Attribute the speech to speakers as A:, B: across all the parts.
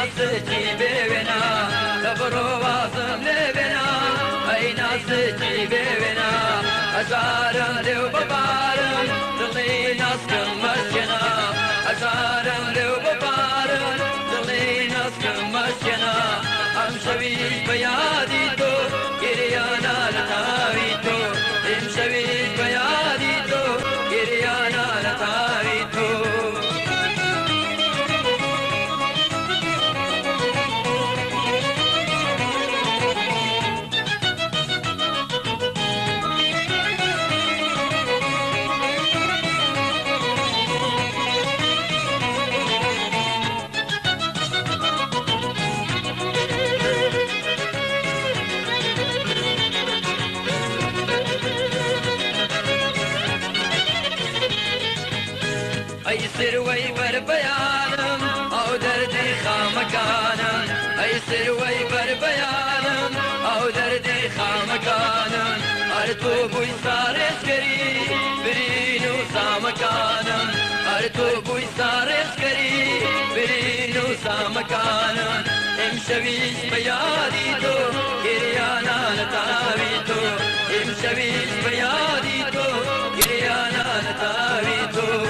A: ناسكي بينا تبرو واصم لبنا أي ناسكي بينا أزارم لو ببارم دلي ناسكم مسجنا أزارم لو ببارم دلي ناسكم مسجنا أمشوي بيادي تو كريانا لتاوي تو امشوي بيادي تو كريانا لتاوي تو أي سروي بربيانم أو دردي خامكانم أي سروي بربيانم أو دردي خامكانم أرتوبوي صارت كري برينو سامكانم أرتوبوي صارت كري برينو سامكانم امشويش بيادي تو كريانا نتاوي تو امشويش بيادي تو كريانا نتاوي تو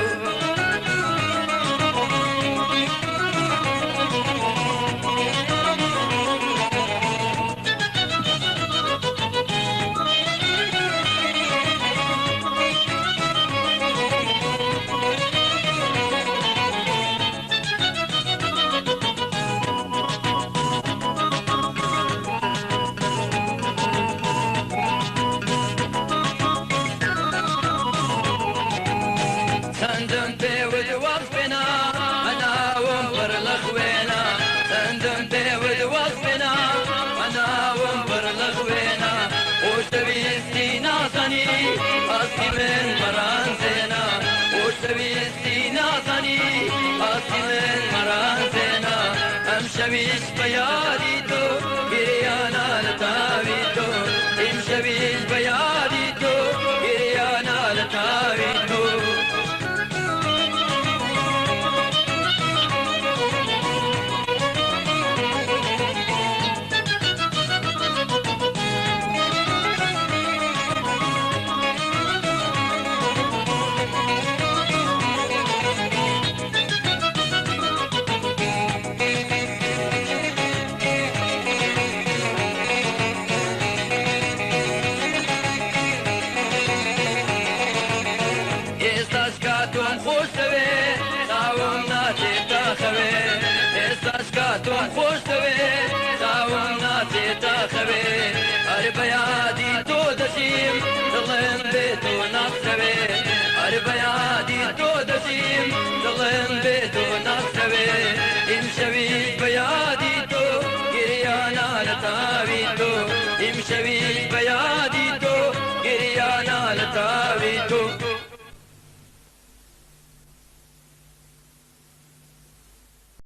A: سندم تود وصفنا أنا وانبر لخوينا سندم تود وصفنا أنا وانبر لخوينا وشتبي استينا صني أصي من مرانزنا وشتبي استينا صني أصي من مرانزنا أمشويش بيادي تو كريانا لتاوي تو امشويش بيادي تو كريانا لتاوي تو ئێستاشکاتۆم خۆشەوێ چاوم ناچێتە خەوێ ئێستاشکاتۆم خۆشەوێ چاوم ناچێتە خەوێ هەر بە یادی تۆ دەژیم دڵم بێت و ناخەوێ هەر بە یادی تۆ دەژیم دڵم بێت و ناخەوێ ئیمشەویش بە یادی تۆ گریانا لە تاوی تۆ ئیمشەویش بە یادی تۆ گریانا لە تاوی تۆ